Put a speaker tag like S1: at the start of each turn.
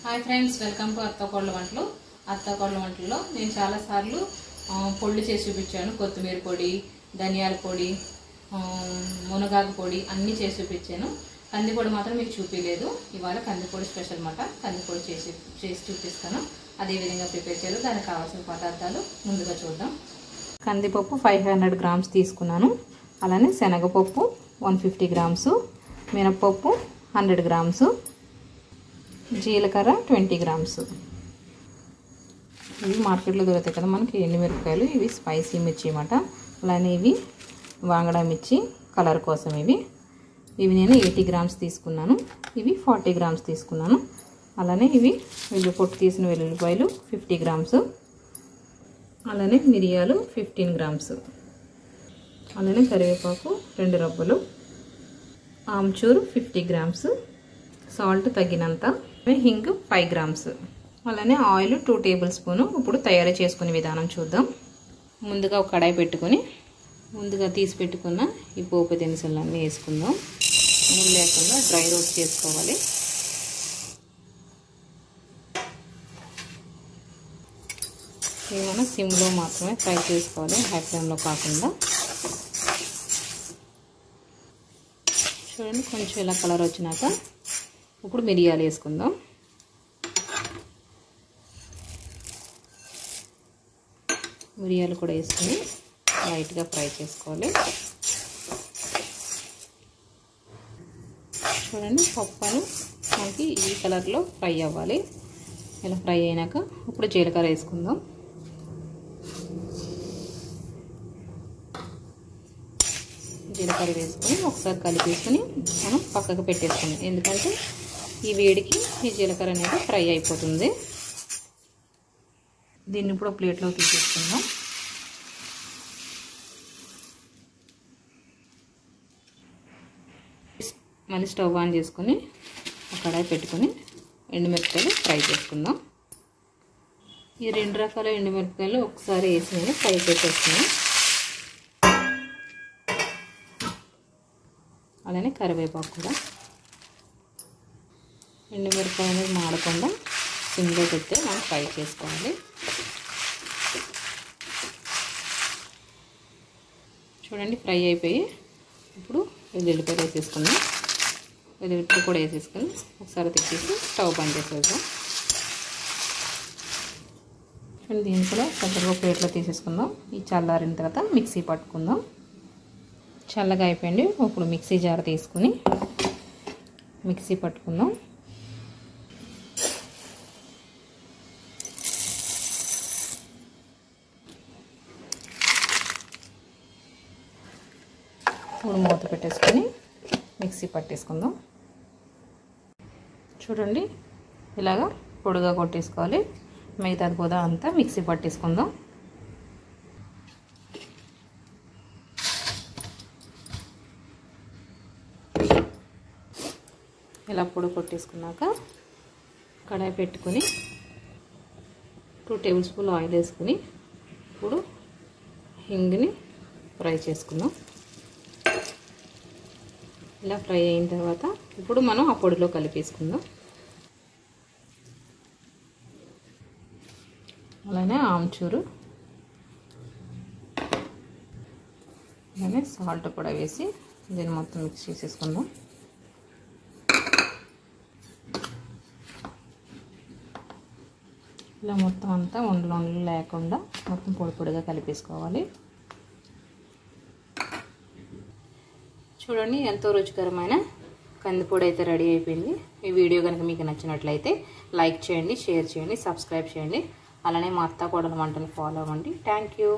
S1: Hi friends, welcome to అత్తకోళ్ళ వంటలు. అత్తకోళ్ళ వంటల్లో నేను చాలాసార్లు పొళ్ళు చేసి చూపించాను. కొత్తిమీర పొడి, ధనియాల పొడి, మునగాకు పొడి అన్నీ చేసి చూపించాను. కందిపొడి మాత్రం మీకు చూపించలేదు. ఇవాళ కందిపొడి స్పెషల్ అన్నమాట. కందిపొడి చేసి చూపిస్తాను. అదేవిధంగా ప్రిపేర్ చేయాలి. దానికి కావాల్సిన పదార్థాలు ముందుగా చూద్దాం. కందిపప్పు 500 గ్రామ్స్ తీసుకున్నాను. అలానే శనగపప్పు 150 గ్రామ్స్, మినప్పప్పు 100 గ్రామ్స్, జీలకర్ర 20 గ్రామ్స్. ఇవి మార్కెట్లో దొరుకుతాయి కదా మనకి ఎండుమిరపకాయలు. ఇవి స్పైసీ మిర్చి అన్నమాట. అలానే ఇవి వాంగడా మిర్చి కలర్ కోసం. ఇవి నేను 80 గ్రామ్స్ తీసుకున్నాను. ఇవి 40 గ్రామ్స్ తీసుకున్నాను. అలానే ఇవి పొట్టు తీసిన వెల్లుల్లిపాయలు 50 గ్రామ్స్. అలానే మిరియాలు 15 గ్రామ్స్. అలానే కరివేపాకు 2 రబ్బలు, ఆమ్చూరు 50 గ్రామ్స్, సాల్ట్ తగినంత, హింగ్ 5 గ్రామ్స్. అలానే ఆయిల్ 2 టేబుల్ స్పూన్. ఇప్పుడు తయారు చేసుకునే విధానం చూద్దాం. ముందుగా ఒక కడాయి పెట్టుకొని ముందుగా తీసి పెట్టుకున్న ఈ పోపు దినుసులన్నీ వేసుకుందాం. నూనె లేకుండా డ్రై రోస్ట్ చేసుకోవాలి. ఏమైనా సిమ్లో మాత్రమే ఫ్రై చేసుకోవాలి, హై ఫ్లేమ్లో కాకుండా. చూడండి, కొంచెం ఇలా కలర్ వచ్చినాక ఇప్పుడు మిరియాలు వేసుకుందాం. మిరియాలు కూడా వేసుకొని లైట్గా ఫ్రై చేసుకోవాలి. చూడండి, పప్పులు మనకి ఈ కలర్లో ఫ్రై అవ్వాలి. ఇలా ఫ్రై అయినాక ఇప్పుడు జీలకర్ర వేసుకుందాం. జీలకర్ర వేసుకొని ఒకసారి కలిపేసుకొని మనం పక్కకు పెట్టేసుకుందాం. ఎందుకంటే ఈ వేడికి ఈ జీలకర్ర అనేది ఫ్రై అయిపోతుంది. దీన్ని ఇప్పుడు ప్లేట్లో తీసేసుకుందాం. మళ్ళీ స్టవ్ ఆన్ చేసుకొని కడాయి పెట్టుకొని ఎండుమిరపకాయలు ఫ్రై చేసుకుందాం. ఈ 2 రకాల ఎండుమిరపకాయలు ఒకసారి వేసి నేను ఫ్రై చేసేస్తున్నాను. అలానే కరివేపాకు కూడా. ఎండుమిరపకాయ అనేది మాడకుండా సిమ్లో పెట్టి మనం ఫ్రై చేసుకోవాలి. చూడండి, ఫ్రై అయిపోయి ఇప్పుడు వెల్లుల్లిపాయ వేసేసుకుందాం. వెల్లుల్లిపాయ కూడా వేసేసుకొని ఒకసారి తెచ్చేసి స్టవ్ బంద్ చేసేద్దాం. చూడండి, దీన్ని కూడా చక్కగా ప్లేట్లో తీసేసుకుందాం. ఈ చల్లారిన తర్వాత మిక్సీ పట్టుకుందాం. చల్లగా అయిపోయింది. ఇప్పుడు మిక్సీ జార్ తీసుకుని మిక్సీ పట్టుకుందాం. ఇప్పుడు మూత పెట్టేసుకొని మిక్సీ పట్టేసుకుందాం. చూడండి, ఇలాగా పొడిగా కొట్టేసుకోవాలి. మిగతాది కూడా అంతా మిక్సీ పట్టేసుకుందాం. ఇలా పొడి కొట్టేసుకున్నాక కడాయి పెట్టుకొని 2 టేబుల్ స్పూన్ ఆయిల్ వేసుకుని ఇప్పుడు హింగ్ని ఫ్రై చేసుకుందాం. ఇలా ఫ్రై అయిన తర్వాత ఇప్పుడు మనం ఆ పొడిలో కలిపేసుకుందాం. అలానే ఆమ్చూరు, అలానే సాల్ట్ కూడా వేసి దీన్ని మొత్తం మిక్స్ చేసేసుకుందాం. ఇలా మొత్తం అంతా ఉండలు లేకుండా మొత్తం పొడి పొడిగా కలిపేసుకోవాలి. చూడండి, ఎంతో రుచికరమైన కందిపొడి అయితే రెడీ అయిపోయింది. ఈ వీడియో కనుక మీకు నచ్చినట్లయితే లైక్ చేయండి, షేర్ చేయండి, సబ్స్క్రైబ్ చేయండి. అలానే మా అత్త కోడల వంటని ఫాలో అవ్వండి. Thank you.